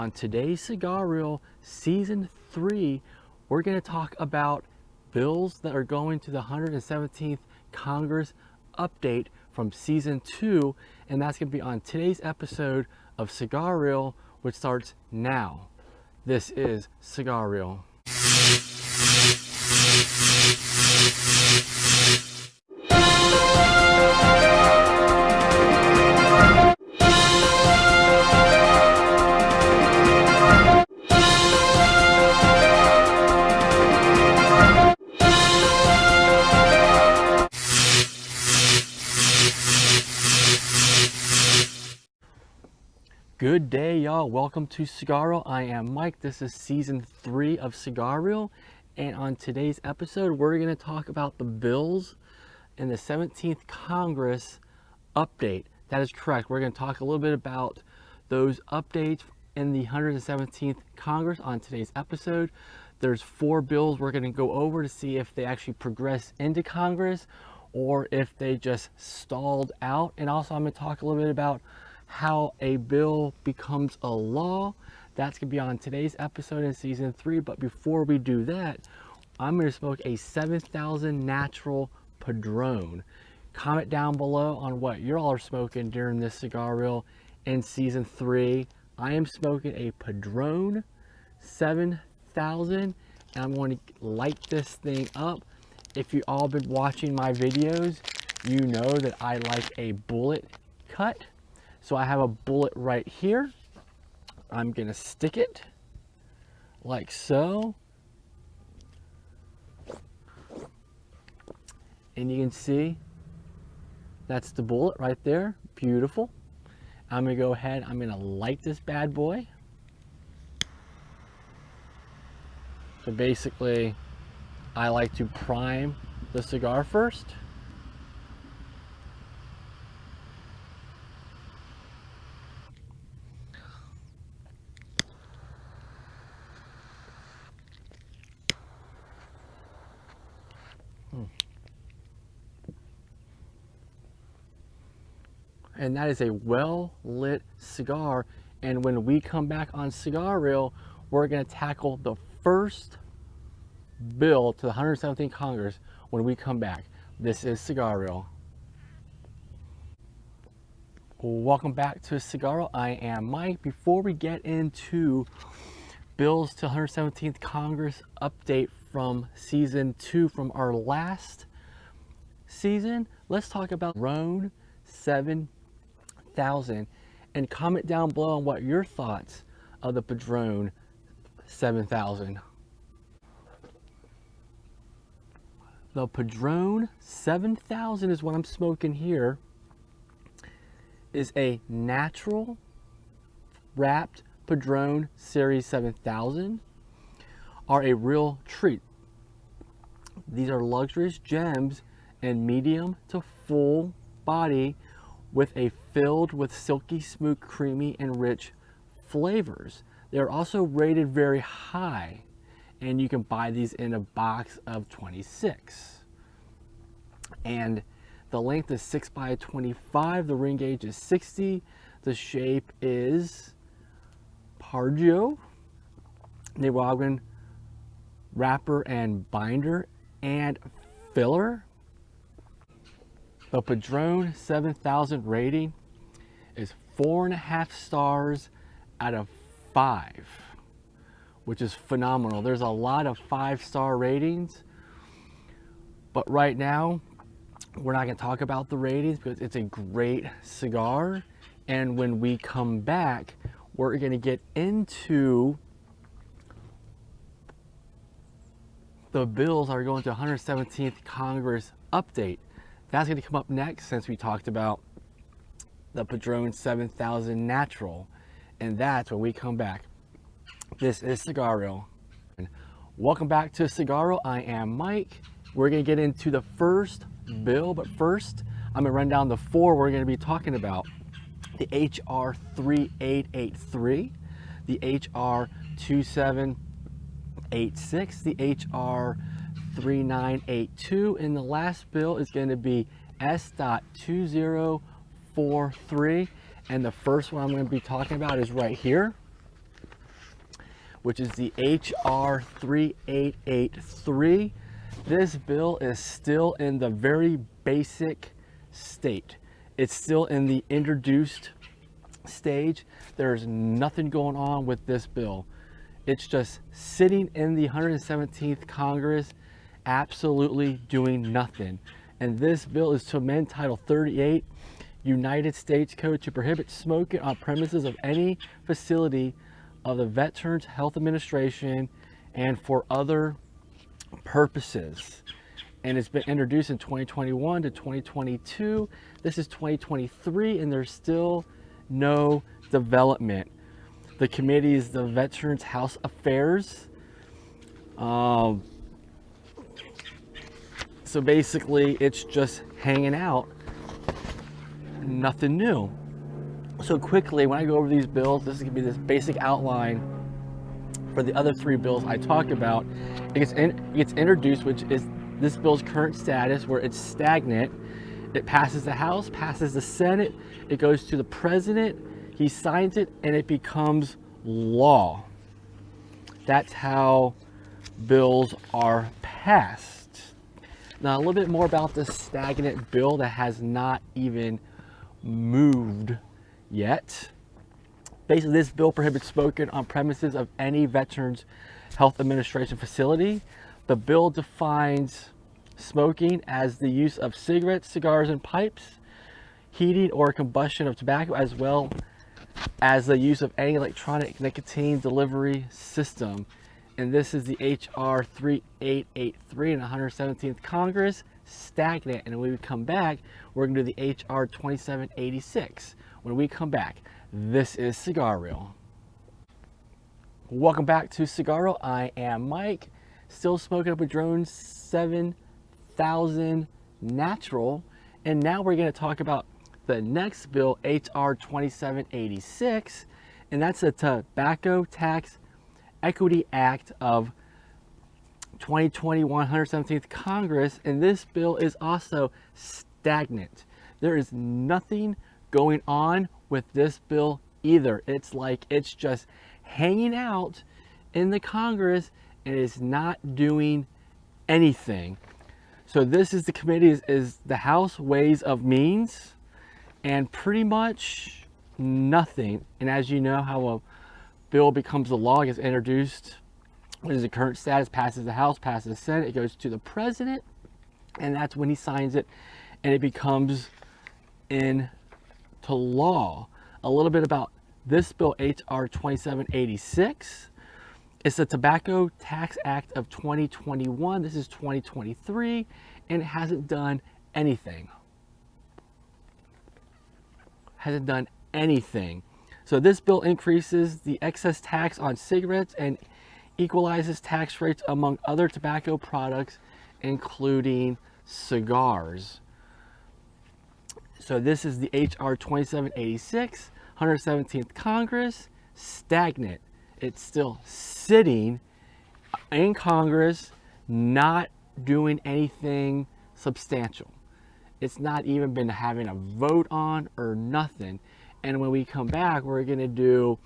on today's Cigar Reel Season 3, we're going to talk about bills that are going to the 117th Congress update from Season 2, and that's going to be on today's episode of Cigar Reel, which starts now. This is Cigar Reel. Good day, y'all. Welcome to Cigar Reel. I am Mike. This is Season 3 of Cigar Reel. And on today's episode, we're going to talk about the bills in the 17th Congress update. That is correct. We're going to talk a little bit about those updates in the 117th Congress on today's episode. There's 4 bills we're going to go over to see if they actually progress into Congress or if they just stalled out. And also, I'm going to talk a little bit about how a bill becomes a law. That's gonna be on today's episode in Season 3. But before we do that, I'm gonna smoke a 7,000 natural Padron. Comment down below on what you all are smoking during this Cigar Reel in Season 3. I am smoking a Padron 7,000, and I'm going to light this thing up. If you all been watching my videos, you know that I like a bullet cut. So I have a bullet right here. I'm gonna stick it like so. And you can see that's the bullet right there. Beautiful. I'm gonna go ahead, I'm gonna light this bad boy. So basically, I like to prime the cigar first. And that is a well lit cigar. And when we come back on Cigar Reel, we're going to tackle the first bill to the 117th Congress when we come back. This is Cigar Reel. Welcome back to Cigar Reel. I am Mike. Before we get into bills to 117th Congress update from Season 2 from our last season, let's talk about Padron 7,000, and comment down below on what your thoughts of the Padron 7,000. The Padron 7,000 is what I'm smoking here. Is a natural wrapped Padron Series 7,000. Are a real treat. These are luxurious gems in medium to full body with a filled with silky smooth, creamy and rich flavors. They're also rated very high, and you can buy these in a box of 26. And the length is 6x25, the ring gauge is 60, the shape is Pargio, Nicaraguan wrapper and binder and filler. The Padron 7,000 rating is 4.5 stars out of 5, which is phenomenal. There's a lot of 5-star ratings, but right now we're not going to talk about the ratings because it's a great cigar. And when we come back, we're going to get into the bills that are going to 117th Congress update. That's going to come up next, since we talked about the Padron 7,000 natural, and that's when we come back. This is Cigar Reel. Welcome back to Cigar Reel. I am Mike. We're going to get into the first bill, but first I'm going to run down the 4 we're going to be talking about. The HR 3883, the HR 2786, the HR 3982, and the last bill is going to be S.2043. And the first one I'm going to be talking about is right here. which is the HR 3883. This bill is still in the very basic state. It's still in the introduced stage. There's nothing going on with this bill. It's just sitting in the 117th Congress, absolutely doing nothing. And this bill is to amend Title 38, United States Code, to prohibit smoking on premises of any facility of the Veterans Health Administration and for other purposes. And it's been introduced in 2021 to 2022. This is 2023, and there's still no development. The committee is the Veterans House Affairs. So basically, it's just hanging out. Nothing new. So quickly, when I go over these bills, this is going to be this basic outline for the other three bills I talked about. It gets introduced, which is this bill's current status, where it's stagnant. It passes the House, passes the Senate, it goes to the President, he signs it, and it becomes law. That's how bills are passed. Now, a little bit more about this stagnant bill that has not even moved yet. Basically, this bill prohibits smoking on premises of any Veterans Health Administration facility. The bill defines smoking as the use of cigarettes, cigars, and pipes, heating or combustion of tobacco, as well as the use of any electronic nicotine delivery system. And this is the HR 3883 in the 117th Congress, stagnant. And when we come back, we're going to do the HR 2786. When we come back, this is Cigar Reel. Welcome back to Cigar Reel. I am Mike, still smoking up a Padron 7000 Natural. And now we're going to talk about the next bill, HR 2786, and that's the Tobacco Tax Equity Act of 2021, 117th Congress. And this bill is also stagnant. There is nothing going on with this bill either. It's like it's just hanging out in the Congress and is not doing anything. So this is the committee, is the House Ways of Means, and pretty much nothing. And as you know, how a bill becomes a law, gets introduced, what is the current status, passes the House, passes the Senate, it goes to the President, and that's when he signs it, and it becomes into law. A little bit about this bill, HR 2786. It's the Tobacco Tax Act of 2021. This is 2023, and it hasn't done anything. Hasn't done anything. So this bill increases the excess tax on cigarettes and equalizes tax rates among other tobacco products, including cigars. So this is the HR 2786, 117th Congress, stagnant. It's still sitting in Congress, not doing anything substantial. It's not even been having a vote on or nothing. And when we come back, we're going to do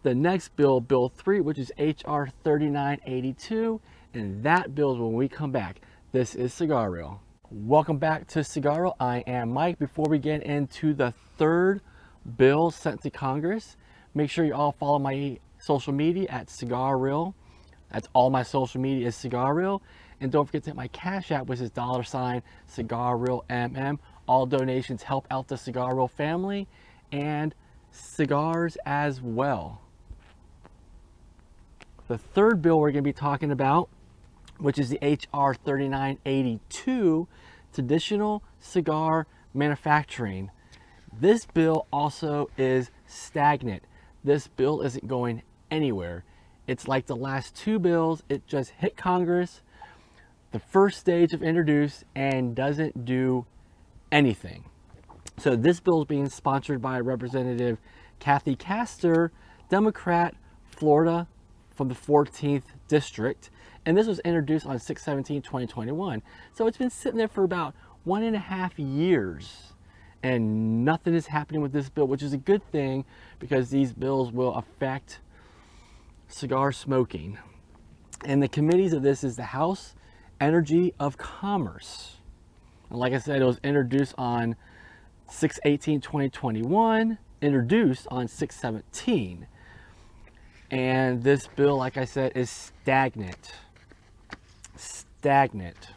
the next bill, Bill 3, which is HR 3982. And that bill is when we come back. This is Cigar Reel. Welcome back to Cigar Reel. I am Mike. Before we get into the third bill sent to Congress, make sure you all follow my social media at Cigar Reel. That's all my social media is Cigar Reel. And don't forget to hit my Cash App, which is $Cigar Reel MM. All donations help out the Cigar Reel family and cigars as well. The third bill we're going to be talking about, which is the HR 3982, traditional cigar manufacturing. This bill also is stagnant. This bill isn't going anywhere. It's like the last two bills. It just hit Congress, the first stage of introduce, and doesn't do anything. So this bill is being sponsored by Representative Kathy Castor, Democrat, Florida, from the 14th District. And this was introduced on 6/17/2021. So it's been sitting there for about 1.5 years. And nothing is happening with this bill, which is a good thing because these bills will affect cigar smoking. And the committees of this is the House Energy of Commerce. And like I said, it was introduced on 6/18/2021, introduced on 6/17. And this bill, like I said, is stagnant. Stagnant.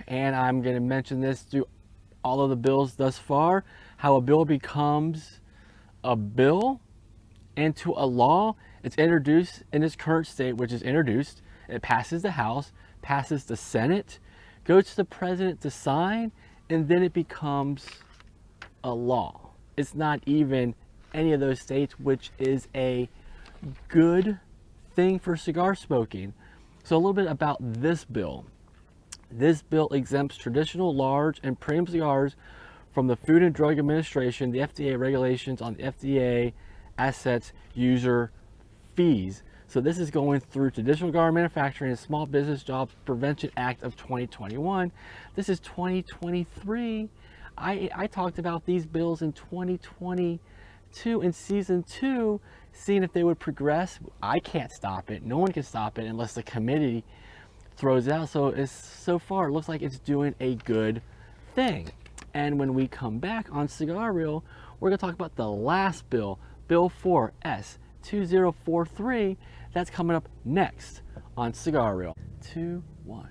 And I'm going to mention this through all of the bills thus far, how a bill becomes a bill into a law. It's introduced in its current state, which is introduced. It passes the House, passes the Senate, goes to the President to sign, and then it becomes a law. It's not even any of those states, which is a good thing for cigar smoking. So a little bit about this bill. This bill exempts traditional, large, and premium cigars from the Food and Drug Administration, the FDA regulations on the FDA assets user fees. So this is going through Traditional Cigar Manufacturing and Small Business Jobs Prevention Act of 2021. This is 2023. I talked about these bills in 2022 in season 2, seeing if they would progress. I can't stop it. No one can stop it unless the committee throws it out. So far it looks like it's doing a good thing. And when we come back on Cigar Reel, we're going to talk about the last bill, Bill 4 S2043. That's coming up next on Cigar Reel. 2, 1.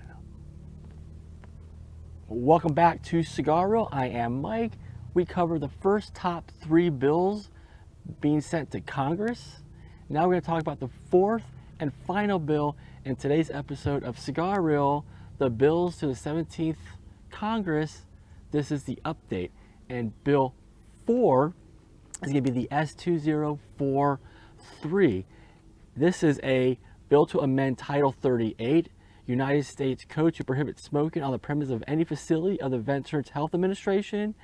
Welcome back to Cigar Reel. I am Mike. We cover the first top 3 bills being sent to Congress. Now we're going to talk about the 4th and final bill in today's episode of Cigar Reel, the bills to the 17th Congress. This is the update. And Bill 4 is going to be the S2043. This is a bill to amend Title 38, United States Code, to prohibit smoking on the premise of any facility of the Veterans Health Administration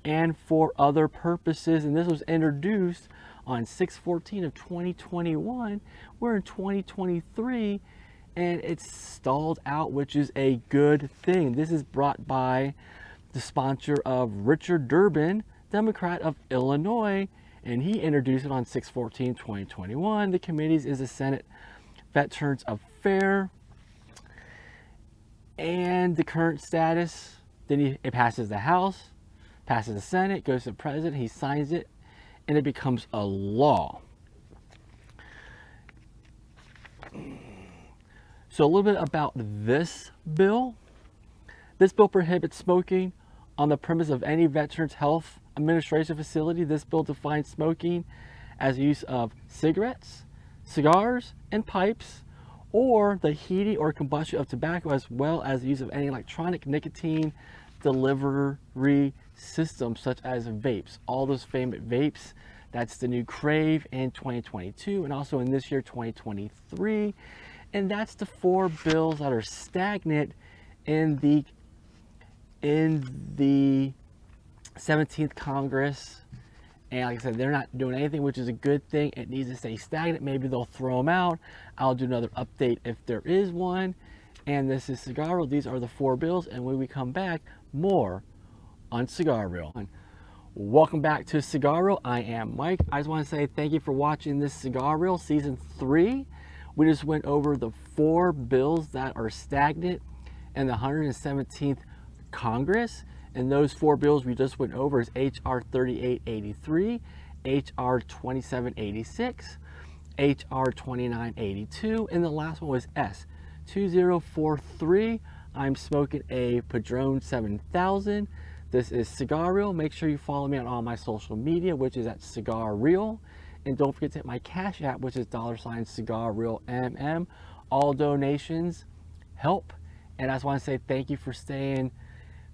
and for other purposes. And this was introduced on 6/14 of 2021. We're in 2023 and it's stalled out, which is a good thing. This is brought by the sponsor of Richard Durbin, Democrat of Illinois, and he introduced it on 6/14 2021. The committees is the Senate Veterans Affairs, and the current status, then it passes the House, passes the Senate, goes to the President, he signs it, and it becomes a law. So a little bit about this bill. This bill prohibits smoking on the premise of any Veterans Health Administration facility. This bill defines smoking as the use of cigarettes, cigars, and pipes, or the heating or combustion of tobacco, as well as the use of any electronic nicotine delivery systems such as vapes. All those famous vapes, that's the new Crave in 2022 and also in this year 2023. And that's the 4 bills that are stagnant in the 17th Congress. And like I said, they're not doing anything, which is a good thing. It needs to stay stagnant. Maybe they'll throw them out. I'll do another update if there is one. And this is Cigar Reel. These are the 4 bills. And when we come back, more on Cigar Reel. Welcome back to Cigar Reel. I am Mike. I just want to say thank you for watching this Cigar Reel Season 3. We just went over the 4 bills that are stagnant in the 117th Congress. And those 4 bills we just went over is H.R. 3883, H.R. 2786, H.R. 2982, and the last one was S2043. I'm smoking a Padron 7000. This is Cigar Reel. Make sure you follow me on all my social media, which is at Cigar Reel. And don't forget to hit my Cash App, which is $CigarReelMM. All donations help. And I just want to say thank you for staying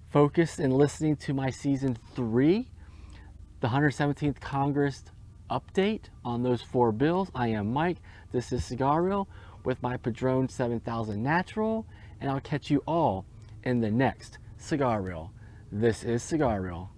focused and listening to my Season 3, the 117th Congress update on those 4 bills. I am Mike. This is Cigar Reel with my Padron 7000 Natural. And I'll catch you all in the next Cigar Reel. This is Cigar Reel.